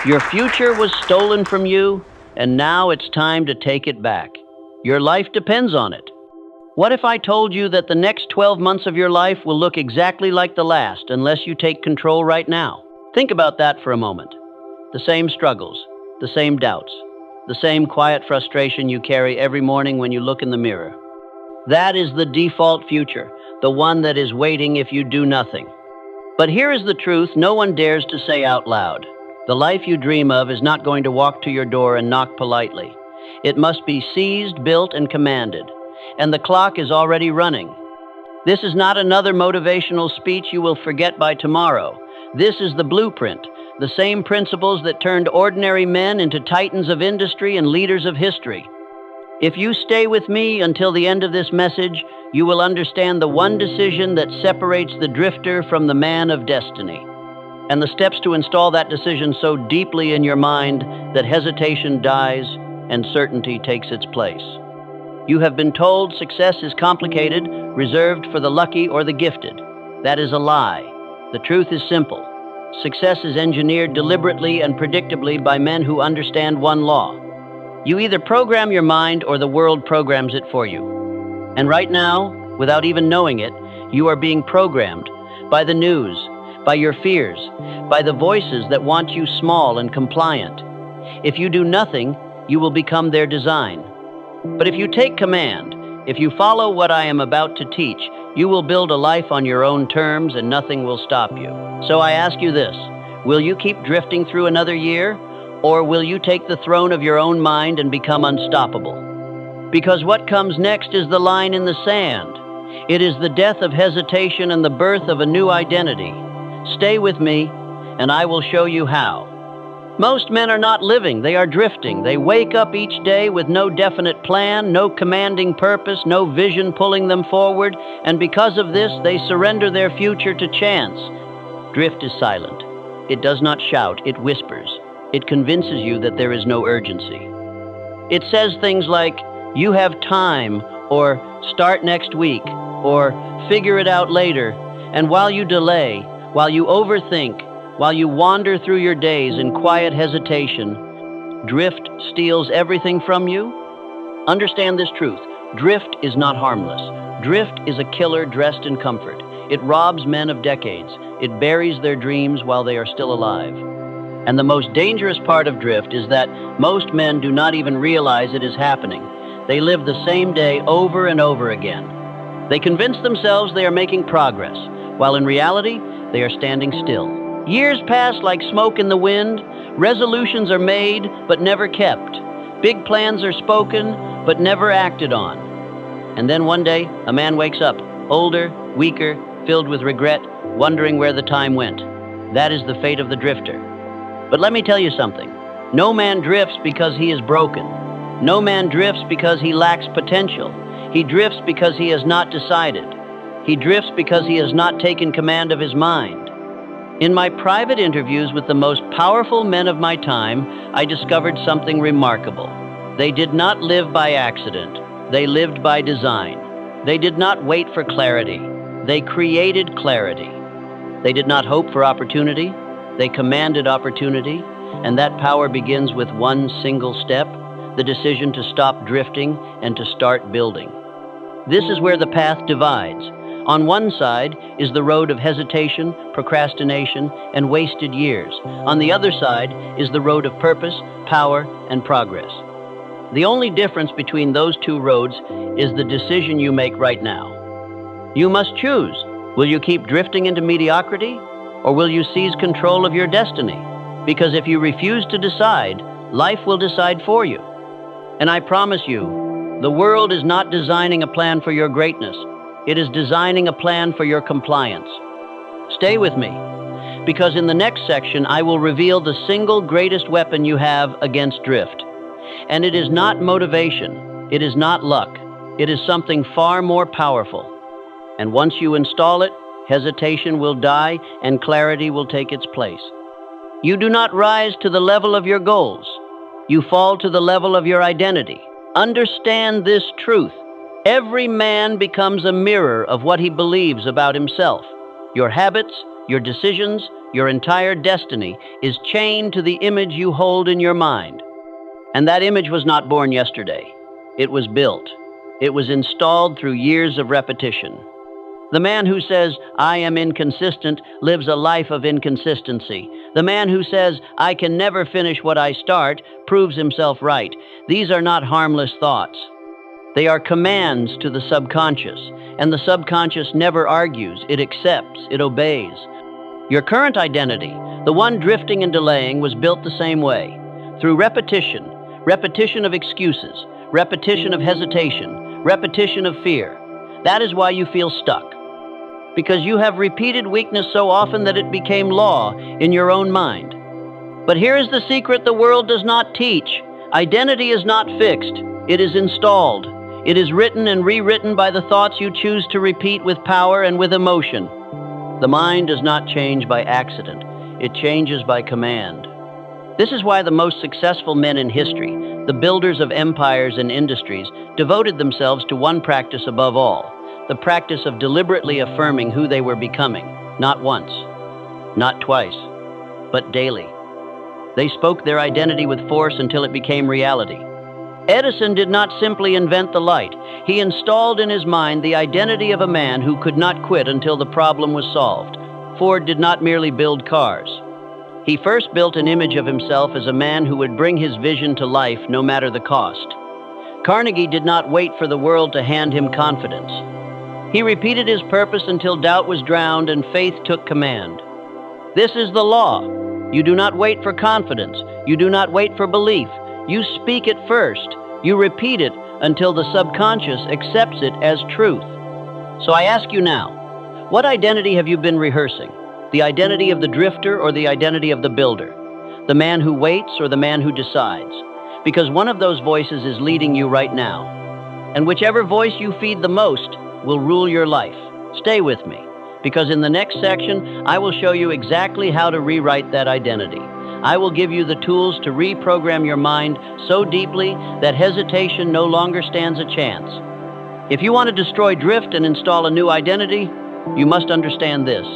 Your future was stolen from you, and now it's time to take it back. Your life depends on it. What if I told you that the next 12 months of your life will look exactly like the last unless you take control right now? Think about that for a moment. The same struggles, the same doubts, the same quiet frustration you carry every morning when you look in the mirror. That is the default future, the one that is waiting if you do nothing. But here is the truth no one dares to say out loud. The life you dream of is not going to walk to your door and knock politely. It must be seized, built, and commanded. And the clock is already running. This is not another motivational speech you will forget by tomorrow. This is the blueprint, the same principles that turned ordinary men into titans of industry and leaders of history. If you stay with me until the end of this message, you will understand the one decision that separates the drifter from the man of destiny, and the steps to install that decision so deeply in your mind that hesitation dies and certainty takes its place. You have been told success is complicated, reserved for the lucky or the gifted. That is a lie. The truth is simple. Success is engineered deliberately and predictably by men who understand one law. You either program your mind or the world programs it for you. And right now, without even knowing it, you are being programmed by the news, by your fears, by the voices that want you small and compliant. If you do nothing, you will become their design. But if you take command, if you follow what I am about to teach, you will build a life on your own terms and nothing will stop you. So I ask you this, will you keep drifting through another year? Or will you take the throne of your own mind and become unstoppable? Because what comes next is the line in the sand. It is the death of hesitation and the birth of a new identity. Stay with me, and I will show you how. Most men are not living, they are drifting. They wake up each day with no definite plan, no commanding purpose, no vision pulling them forward, and because of this, they surrender their future to chance. Drift is silent. It does not shout, it whispers. It convinces you that there is no urgency. It says things like, you have time, or start next week, or figure it out later, and while you delay, while you overthink, while you wander through your days in quiet hesitation, drift steals everything from you. Understand this truth. Drift is not harmless. Drift is a killer dressed in comfort. It robs men of decades. It buries their dreams while they are still alive. And the most dangerous part of drift is that most men do not even realize it is happening. They live the same day over and over again. They convince themselves they are making progress, while in reality, they are standing still. Years pass like smoke in the wind. Resolutions are made, but never kept. Big plans are spoken, but never acted on. And then one day, a man wakes up, older, weaker, filled with regret, wondering where the time went. That is the fate of the drifter. But let me tell you something. No man drifts because he is broken. No man drifts because he lacks potential. He drifts because he has not decided. He drifts because he has not taken command of his mind. In my private interviews with the most powerful men of my time, I discovered something remarkable. They did not live by accident. They lived by design. They did not wait for clarity. They created clarity. They did not hope for opportunity. They commanded opportunity, and that power begins with one single step, the decision to stop drifting and to start building. This is where the path divides. On one side is the road of hesitation, procrastination, and wasted years. On the other side is the road of purpose, power, and progress. The only difference between those two roads is the decision you make right now. You must choose. Will you keep drifting into mediocrity, or will you seize control of your destiny? Because if you refuse to decide, life will decide for you. And I promise you, the world is not designing a plan for your greatness. It is designing a plan for your compliance. Stay with me, because in the next section, I will reveal the single greatest weapon you have against drift. And it is not motivation. It is not luck. It is something far more powerful. And once you install it, hesitation will die and clarity will take its place. You do not rise to the level of your goals. You fall to the level of your identity. Understand this truth. Every man becomes a mirror of what he believes about himself. Your habits, your decisions, your entire destiny is chained to the image you hold in your mind. And that image was not born yesterday. It was built. It was installed through years of repetition. The man who says, "I am inconsistent," lives a life of inconsistency. The man who says, "I can never finish what I start," proves himself right. These are not harmless thoughts. They are commands to the subconscious, and the subconscious never argues. It accepts, it obeys. Your current identity, the one drifting and delaying, was built the same way. Through repetition, repetition of excuses, repetition of hesitation, repetition of fear. That is why you feel stuck. Because you have repeated weakness so often that it became law in your own mind. But here is the secret the world does not teach. Identity is not fixed. It is installed. It is written and rewritten by the thoughts you choose to repeat with power and with emotion. The mind does not change by accident. It changes by command. This is why the most successful men in history, the builders of empires and industries, devoted themselves to one practice above all, the practice of deliberately affirming who they were becoming, not once, not twice, but daily. They spoke their identity with force until it became reality. Edison did not simply invent the light. He installed in his mind the identity of a man who could not quit until the problem was solved. Ford did not merely build cars. He first built an image of himself as a man who would bring his vision to life no matter the cost. Carnegie did not wait for the world to hand him confidence. He repeated his purpose until doubt was drowned and faith took command. This is the law. You do not wait for confidence. You do not wait for belief. You speak it first. You repeat it until the subconscious accepts it as truth. So I ask you now, what identity have you been rehearsing? The identity of the drifter or the identity of the builder? The man who waits or the man who decides? Because one of those voices is leading you right now. And whichever voice you feed the most will rule your life. Stay with me, because in the next section, I will show you exactly how to rewrite that identity. I will give you the tools to reprogram your mind so deeply that hesitation no longer stands a chance. If you want to destroy drift and install a new identity, you must understand this.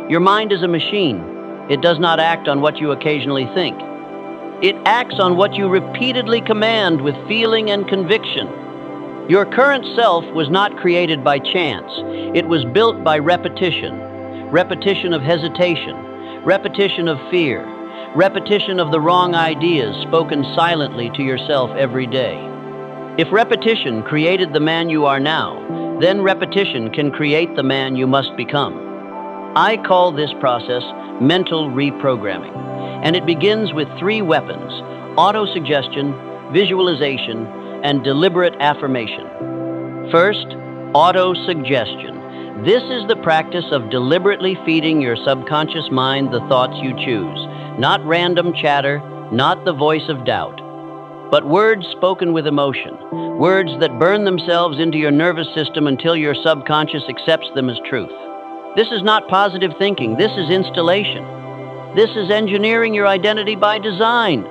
Your mind is a machine. It does not act on what you occasionally think. It acts on what you repeatedly command with feeling and conviction. Your current self was not created by chance. It was built by repetition. Repetition of hesitation, repetition of fear, repetition of the wrong ideas spoken silently to yourself every day. If repetition created the man you are now, then repetition can create the man you must become. I call this process mental reprogramming, and it begins with 3 weapons: autosuggestion, visualization, and deliberate affirmation. First, autosuggestion. This is the practice of deliberately feeding your subconscious mind the thoughts you choose, not random chatter, not the voice of doubt, but words spoken with emotion, words that burn themselves into your nervous system until your subconscious accepts them as truth. This is not positive thinking. This is installation. This is engineering your identity by design.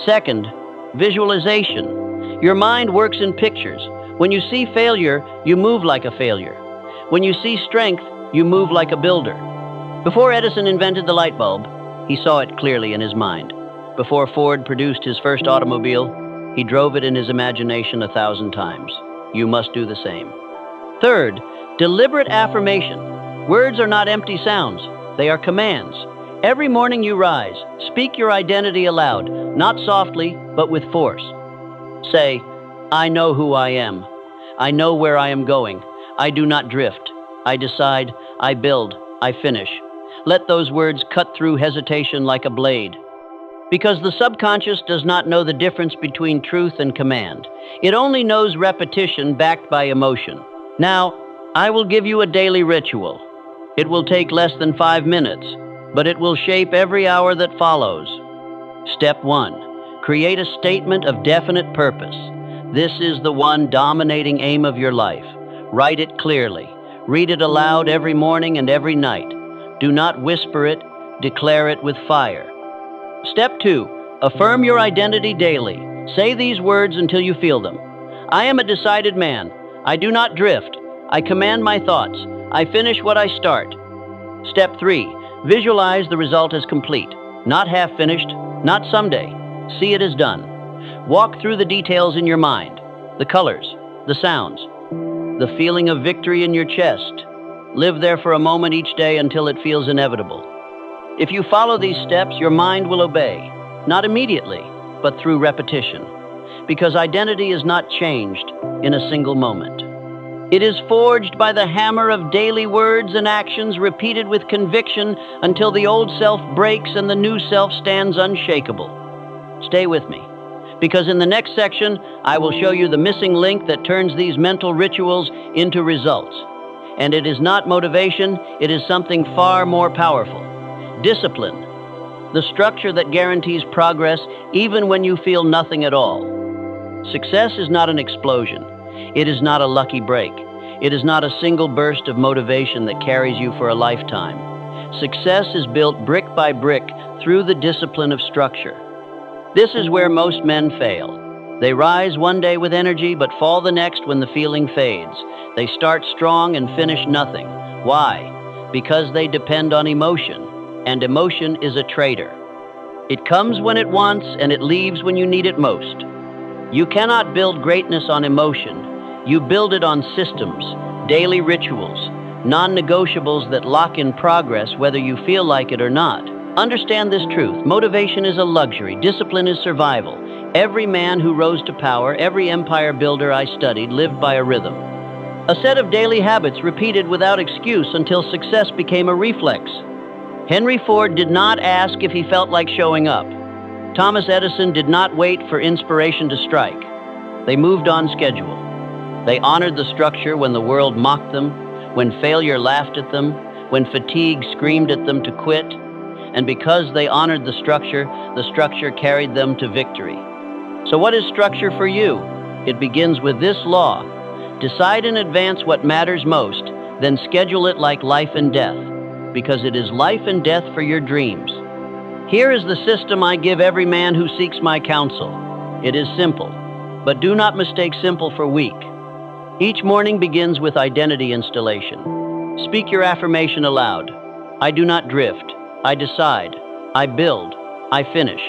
Second, visualization. Your mind works in pictures. When you see failure, you move like a failure. When you see strength, you move like a builder. Before Edison invented the light bulb, he saw it clearly in his mind. Before Ford produced his first automobile, he drove it in his imagination 1,000 times. You must do the same. Third, deliberate affirmation. Words are not empty sounds. They are commands. Every morning you rise, speak your identity aloud, not softly, but with force. Say, I know who I am. I know where I am going. I do not drift. I decide. I build. I finish. Let those words cut through hesitation like a blade. Because the subconscious does not know the difference between truth and command. It only knows repetition backed by emotion. Now, I will give you a daily ritual. It will take less than 5 minutes, but it will shape every hour that follows. Step 1. Create a statement of definite purpose. This is the one dominating aim of your life. Write it clearly. Read it aloud every morning and every night. Do not whisper it. Declare it with fire. Step 2. Affirm your identity daily. Say these words until you feel them. I am a decided man. I do not drift. I command my thoughts. I finish what I start. Step 3. Visualize the result as complete. Not half finished, not someday. See it as done. Walk through the details in your mind. The colors, the sounds, the feeling of victory in your chest. Live there for a moment each day until it feels inevitable. If you follow these steps, your mind will obey. Not immediately, but through repetition. Because identity is not changed in a single moment. It is forged by the hammer of daily words and actions repeated with conviction until the old self breaks and the new self stands unshakable. Stay with me, because in the next section, I will show you the missing link that turns these mental rituals into results. And it is not motivation, it is something far more powerful. Discipline, the structure that guarantees progress even when you feel nothing at all. Success is not an explosion. It is not a lucky break. It is not a single burst of motivation that carries you for a lifetime. Success is built brick by brick through the discipline of structure. This is where most men fail. They rise one day with energy but fall the next when the feeling fades. They start strong and finish nothing. Why? Because they depend on emotion, and emotion is a traitor. It comes when it wants and it leaves when you need it most. You cannot build greatness on emotion. You build it on systems, daily rituals, non-negotiables that lock in progress whether you feel like it or not. Understand this truth. Motivation is a luxury. Discipline is survival. Every man who rose to power, every empire builder I studied lived by a rhythm. A set of daily habits repeated without excuse until success became a reflex. Henry Ford did not ask if he felt like showing up. Thomas Edison did not wait for inspiration to strike. They moved on schedule. They honored the structure when the world mocked them, when failure laughed at them, when fatigue screamed at them to quit. And because they honored the structure carried them to victory. So what is structure for you? It begins with this law. Decide in advance what matters most, then schedule it like life and death, because it is life and death for your dreams. Here is the system I give every man who seeks my counsel. It is simple, but do not mistake simple for weak. Each morning begins with identity installation. Speak your affirmation aloud. I do not drift. I decide. I build. I finish.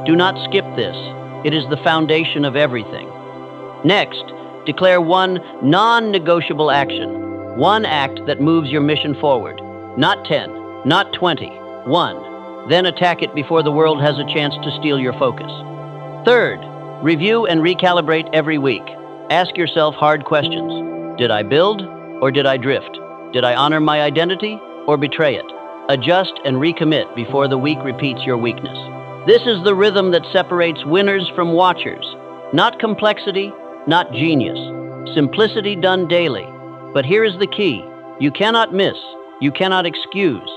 Do not skip this. It is the foundation of everything. Next, declare one non-negotiable action. One act that moves your mission forward. Not 10, not 20, one. Then attack it before the world has a chance to steal your focus. Third, review and recalibrate every week. Ask yourself hard questions. Did I build or did I drift? Did I honor my identity or betray it? Adjust and recommit before the week repeats your weakness. This is the rhythm that separates winners from watchers. Not complexity, not genius. Simplicity done daily. But here is the key. You cannot miss. You cannot excuse.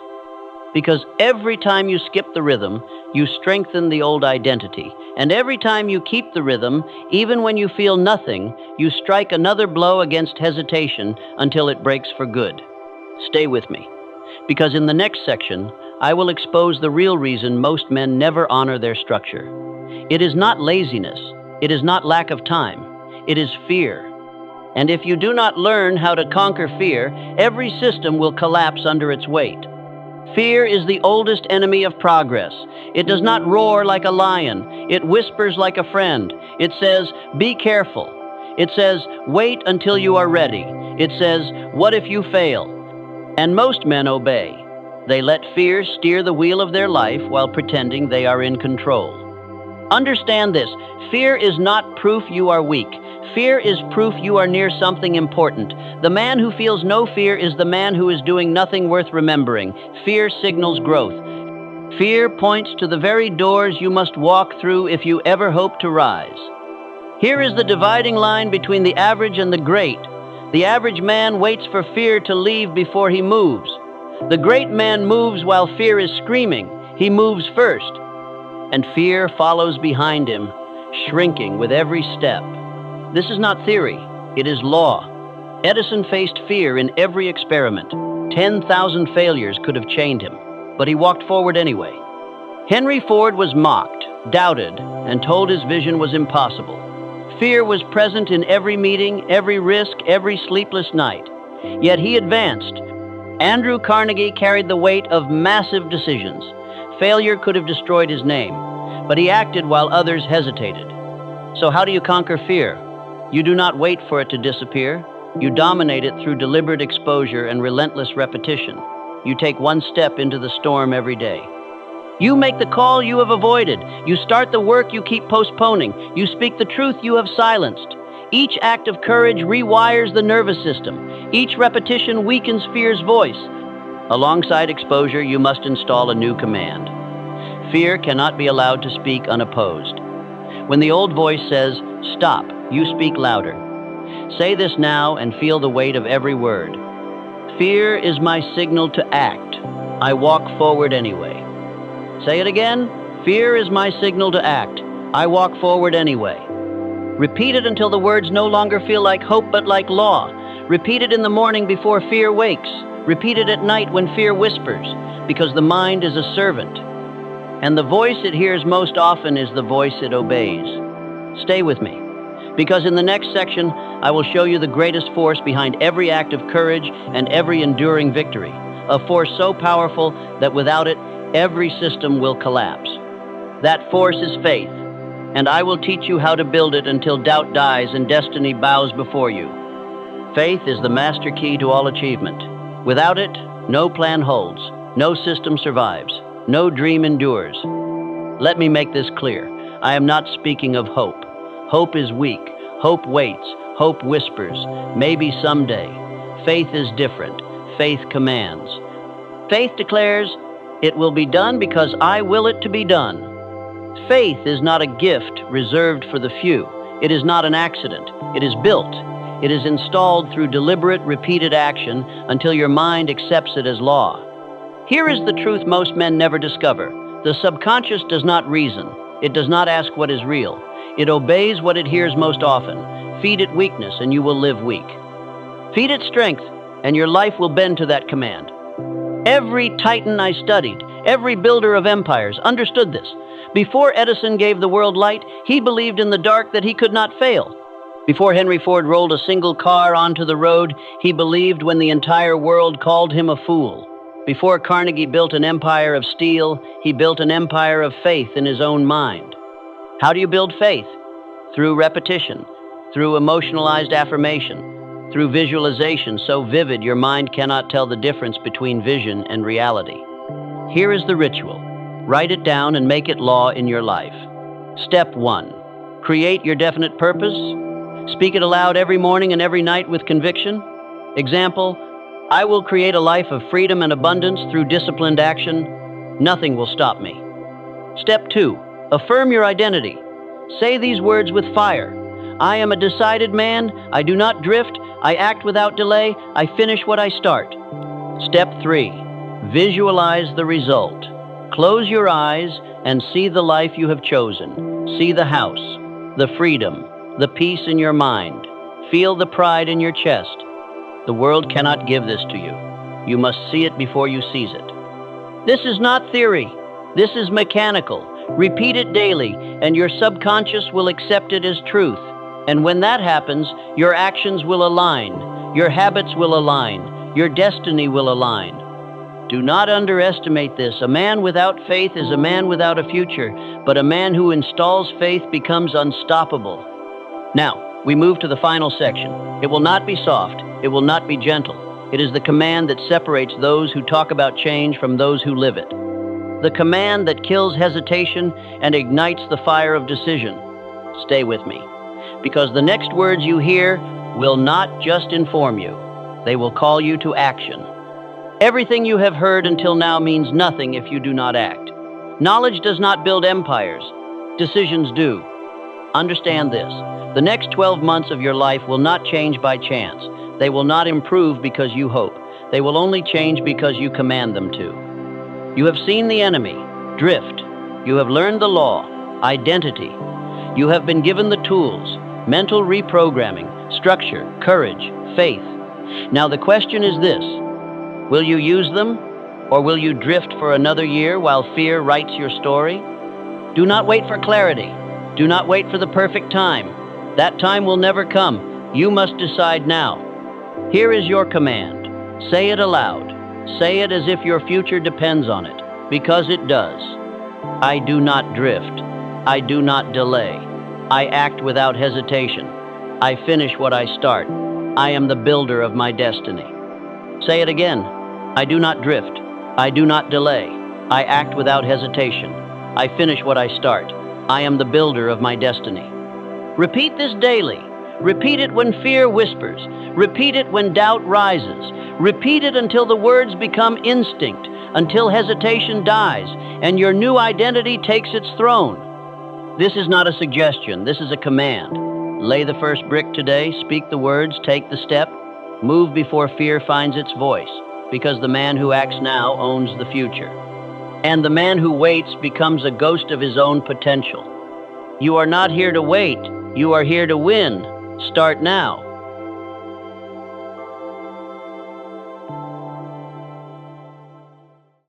Because every time you skip the rhythm, you strengthen the old identity. And every time you keep the rhythm, even when you feel nothing, you strike another blow against hesitation until it breaks for good. Stay with me, because in the next section, I will expose the real reason most men never honor their structure. It is not laziness. It is not lack of time. It is fear. And if you do not learn how to conquer fear, every system will collapse under its weight. Fear is the oldest enemy of progress. It does not roar like a lion. It whispers like a friend. It says, be careful. It says, wait until you are ready. It says, what if you fail? And most men obey. They let fear steer the wheel of their life while pretending they are in control. Understand this. Fear is not proof you are weak. Fear is proof you are near something important. The man who feels no fear is the man who is doing nothing worth remembering. Fear signals growth. Fear points to the very doors you must walk through if you ever hope to rise. Here is the dividing line between the average and the great. The average man waits for fear to leave before he moves. The great man moves while fear is screaming. He moves first. And fear follows behind him, shrinking with every step. This is not theory, it is law. Edison faced fear in every experiment. 10,000 failures could have chained him, but he walked forward anyway. Henry Ford was mocked, doubted, and told his vision was impossible. Fear was present in every meeting, every risk, every sleepless night. Yet he advanced. Andrew Carnegie carried the weight of massive decisions. Failure could have destroyed his name, but he acted while others hesitated. So how do you conquer fear? You do not wait for it to disappear. You dominate it through deliberate exposure and relentless repetition. You take one step into the storm every day. You make the call you have avoided. You start the work you keep postponing. You speak the truth you have silenced. Each act of courage rewires the nervous system. Each repetition weakens fear's voice. Alongside exposure, you must install a new command. Fear cannot be allowed to speak unopposed. When the old voice says, "Stop," you speak louder. Say this now and feel the weight of every word. Fear is my signal to act. I walk forward anyway. Say it again. Fear is my signal to act. I walk forward anyway. Repeat it until the words no longer feel like hope but like law. Repeat it in the morning before fear wakes. Repeat it at night when fear whispers, because the mind is a servant. And the voice it hears most often is the voice it obeys. Stay with me, because in the next section, I will show you the greatest force behind every act of courage and every enduring victory, a force so powerful that without it, every system will collapse. That force is faith, and I will teach you how to build it until doubt dies and destiny bows before you. Faith is the master key to all achievement. Without it, no plan holds, no system survives, no dream endures. Let me make this clear. I am not speaking of hope. Hope is weak. Hope waits. Hope whispers. Maybe someday. Faith is different. Faith commands. Faith declares, "It will be done because I will it to be done." Faith is not a gift reserved for the few. It is not an accident. It is built. It is installed through deliberate, repeated action until your mind accepts it as law. Here is the truth most men never discover. The subconscious does not reason. It does not ask what is real. It obeys what it hears most often. Feed it weakness and you will live weak. Feed it strength and your life will bend to that command. Every titan I studied, every builder of empires understood this. Before Edison gave the world light, he believed in the dark that he could not fail. Before Henry Ford rolled a single car onto the road, he believed when the entire world called him a fool. Before Carnegie built an empire of steel, he built an empire of faith in his own mind. How do you build faith? Through repetition, through emotionalized affirmation, through visualization so vivid your mind cannot tell the difference between vision and reality. Here is the ritual. Write it down and make it law in your life. Step 1. Create your definite purpose. Speak it aloud every morning and every night with conviction. Example, I will create a life of freedom and abundance through disciplined action. Nothing will stop me. Step 2. Affirm your identity. Say these words with fire. I am a decided man. I do not drift. I act without delay. I finish what I start. Step 3. Visualize the result. Close your eyes and see the life you have chosen. See the house, the freedom, the peace in your mind. Feel the pride in your chest. The world cannot give this to you. You must see it before you seize it. This is not theory. This is mechanical. Repeat it daily, and your subconscious will accept it as truth. And when that happens, your actions will align. Your habits will align. Your destiny will align. Do not underestimate this. A man without faith is a man without a future, but a man who installs faith becomes unstoppable. Now, we move to the final section. It will not be soft. It will not be gentle. It is the command that separates those who talk about change from those who live it. The command that kills hesitation and ignites the fire of decision. Stay with me, because the next words you hear will not just inform you. They will call you to action. Everything you have heard until now means nothing if you do not act. Knowledge does not build empires. Decisions do. Understand this. The next 12 months of your life will not change by chance. They will not improve because you hope. They will only change because you command them to. You have seen the enemy, drift. You have learned the law, identity. You have been given the tools, mental reprogramming, structure, courage, faith. Now the question is this. Will you use them, or will you drift for another year while fear writes your story? Do not wait for clarity. Do not wait for the perfect time. That time will never come. You must decide now. Here is your command. Say it aloud. Say it as if your future depends on it, because it does. I do not drift. I do not delay. I act without hesitation. I finish what I start. I am the builder of my destiny. Say it again. I do not drift. I do not delay. I act without hesitation. I finish what I start. I am the builder of my destiny. Repeat this daily. Repeat it when fear whispers. Repeat it when doubt rises. Repeat it until the words become instinct, until hesitation dies, and your new identity takes its throne. This is not a suggestion. This is a command. Lay the first brick today. Speak the words. Take the step. Move before fear finds its voice, because the man who acts now owns the future. And the man who waits becomes a ghost of his own potential. You are not here to wait. You are here to win. Start now.